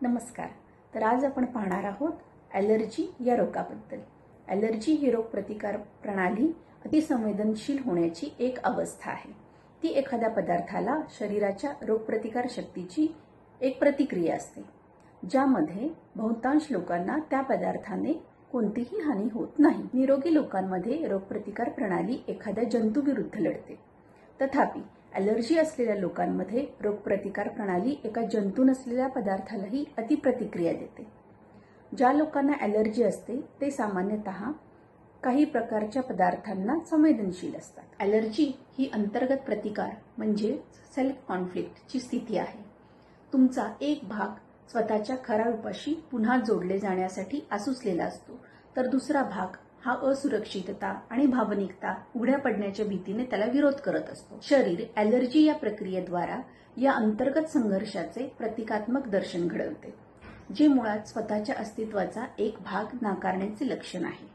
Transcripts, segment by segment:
नमस्कार. तर आज आपण पाहणार आहोत ॲलर्जी या रोगाबद्दल. ॲलर्जी ही रोगप्रतिकार प्रणाली अतिसंवेदनशील होण्याची एक अवस्था आहे. ती एखाद्या पदार्थाला शरीराच्या रोगप्रतिकार शक्तीची एक प्रतिक्रिया असते, ज्यामध्ये बहुतांश लोकांना त्या पदार्थाने कोणतीही हानी होत नाही. निरोगी लोकांमध्ये रोगप्रतिकार प्रणाली एखाद्या जंतूविरुद्ध लढते. तथापि ॲलर्जी असलेल्या लोकांमध्ये रोगप्रतिकार प्रणाली एका जंतू नसलेल्या पदार्थालाही अतिप्रतिक्रिया देते. ज्या लोकांना ॲलर्जी असते ते सामान्यतः काही प्रकारच्या पदार्थांना संवेदनशील असतात. ॲलर्जी ही अंतर्गत प्रतिकार म्हणजे सेल्फ कॉन्फ्लिक्टची स्थिती आहे. तुमचा एक भाग स्वतःच्या खऱ्या रूपाशी पुन्हा जोडले जाण्यासाठी आसुसलेला असतो, तर दुसरा भाग हा असुरक्षितता आणि भावनिकता उघड्या पडण्याच्या भीतीने त्याला विरोध करत असतो. शरीर ॲलर्जी या प्रक्रियेद्वारा या अंतर्गत संघर्षाचे प्रतिकात्मक दर्शन घडवते, जे मुळात स्वतःच्या अस्तित्वाचा एक भाग नाकारण्याचे लक्षण आहे.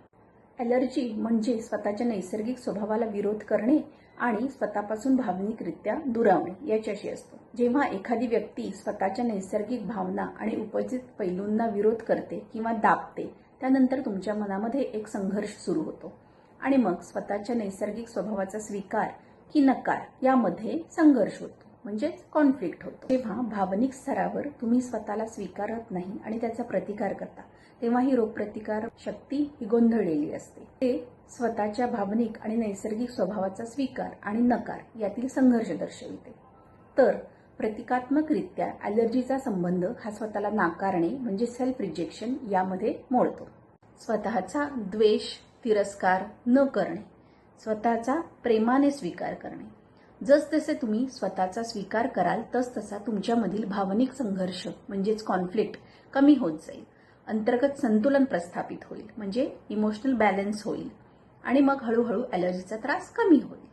ॲलर्जी म्हणजे स्वतःच्या नैसर्गिक स्वभावाला विरोध करणे आणि स्वतःपासून भावनिकरित्या दुरावणे याच्याशी असतो. जेव्हा एखादी व्यक्ती स्वतःच्या नैसर्गिक भावना आणि उपजित पैलूंना विरोध करते किंवा दाबते, त्यानंतर तुमच्या मनामध्ये एक संघर्ष सुरू होतो आणि मग स्वतःच्या नैसर्गिक स्वभावाचा स्वीकार की नकार यामध्ये संघर्ष होतो, म्हणजेच कॉन्फ्लिक्ट होतो. जेव्हा भावनिक स्तरावर तुम्ही स्वतःला स्वीकारत नाही आणि त्याचा प्रतिकार करता, तेव्हा ही रोगप्रतिकार शक्ती ही गोंधळलेली असते. ते स्वतःच्या भावनिक आणि नैसर्गिक स्वभावाचा स्वीकार आणि नकार यातील संघर्ष दर्शविते. तर प्रतिकात्मकरित्या ॲलर्जीचा संबंध हा स्वतःला नाकारणे म्हणजे सेल्फ रिजेक्शन यामध्ये मोडतो. स्वतःचा द्वेष, तिरस्कार न करणे, स्वतःचा प्रेमाने स्वीकार करणे. जसजसे तुम्ही स्वतःचा स्वीकार कराल तसतसा तुमच्यामधील भावनिक संघर्ष म्हणजेच कॉन्फ्लिक्ट कमी होत जाईल. अंतर्गत संतुलन प्रस्थापित होईल, म्हणजे इमोशनल बॅलन्स होईल आणि मग हळूहळू ॲलर्जीचा त्रास कमी होईल.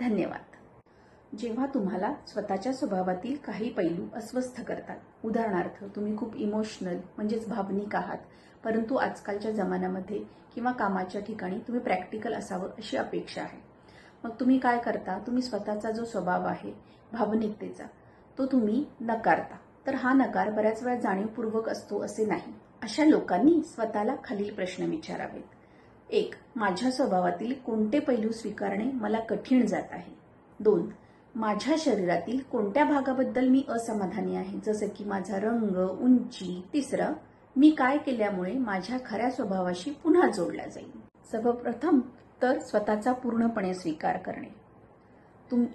धन्यवाद. जेव्हा तुम्हाला स्वतःच्या स्वभावातील काही पैलू अस्वस्थ करतात, उदाहरणार्थ तुम्ही खूप इमोशनल म्हणजेच भावनिक आहात, परंतु आजकालच्या जमान्यामध्ये किंवा कामाच्या ठिकाणी तुम्ही प्रॅक्टिकल असावं अशी अपेक्षा आहे, मग तुम्ही काय करता? तुम्ही स्वतःचा जो स्वभाव आहे भावनिकतेचा तो तुम्ही नकारता. तर हा नकार बऱ्याच वेळा जाणीवपूर्वक असतो असे नाही. अशा लोकांनी स्वतःला खालील प्रश्न विचारावेत. 1. माझ्या स्वभावातील कोणते पैलू स्वीकारणे मला कठीण जात आहे? 2. माझ्या शरीरातील कोणत्या भागाबद्दल मी असमाधानी आहे, जसे की माझा रंग, उंची? 3. मी काय केल्यामुळे माझ्या खऱ्या स्वभावाशी पुन्हा जोडला जाईल? सर्वप्रथम तर स्वतःचा पूर्णपणे स्वीकार करणे,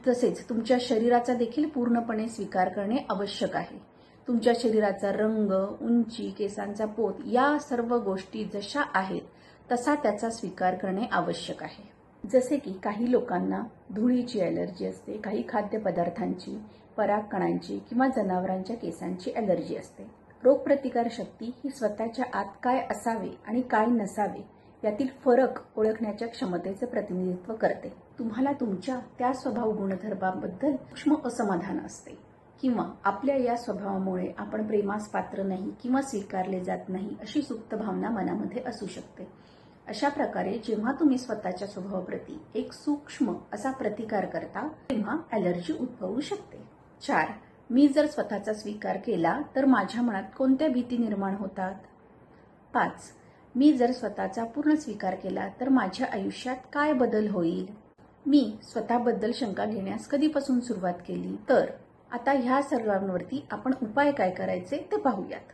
तसेच तुमच्या शरीराचा देखील पूर्णपणे स्वीकार करणे आवश्यक आहे. तुमच्या शरीराचा रंग, उंची, केसांचा पोत या सर्व गोष्टी जशा आहेत तसा त्याचा स्वीकार करणे आवश्यक आहे. जसे की काही लोकांना धुळीची ॲलर्जी असते, काही खाद्यपदार्थांची, परागकणांची किंवा जनावरांच्या केसांची ॲलर्जी असते. रोगप्रतिकार शक्ती ही स्वतःच्या आत काय असावे आणि काय नसावे यातील फरक ओळखण्याच्या क्षमतेचे प्रतिनिधित्व करते. तुम्हाला तुमच्या त्या स्वभाव गुणधर्माबद्दल सूक्ष्म असमाधान असते किंवा आपल्या या स्वभावामुळे आपण प्रेमास पात्र नाही किंवा स्वीकारले जात नाही अशी सुप्त भावना मनामध्ये असू शकते. अशा प्रकारे जेव्हा तुम्ही स्वतःच्या स्वभावाप्रती एक सूक्ष्म असा प्रतिकार करता, तेव्हा ॲलर्जी उद्भवू शकते. 4. मी जर स्वतःचा स्वीकार केला तर माझ्या मनात कोणत्या भीती निर्माण होतात? 5. मी जर स्वतःचा पूर्ण स्वीकार केला तर माझ्या आयुष्यात काय बदल होईल? मी स्वतःबद्दल शंका घेण्यास कधीपासून सुरुवात केली? तर आता ह्या सर्वांवरती आपण उपाय काय करायचे ते पाहूयात.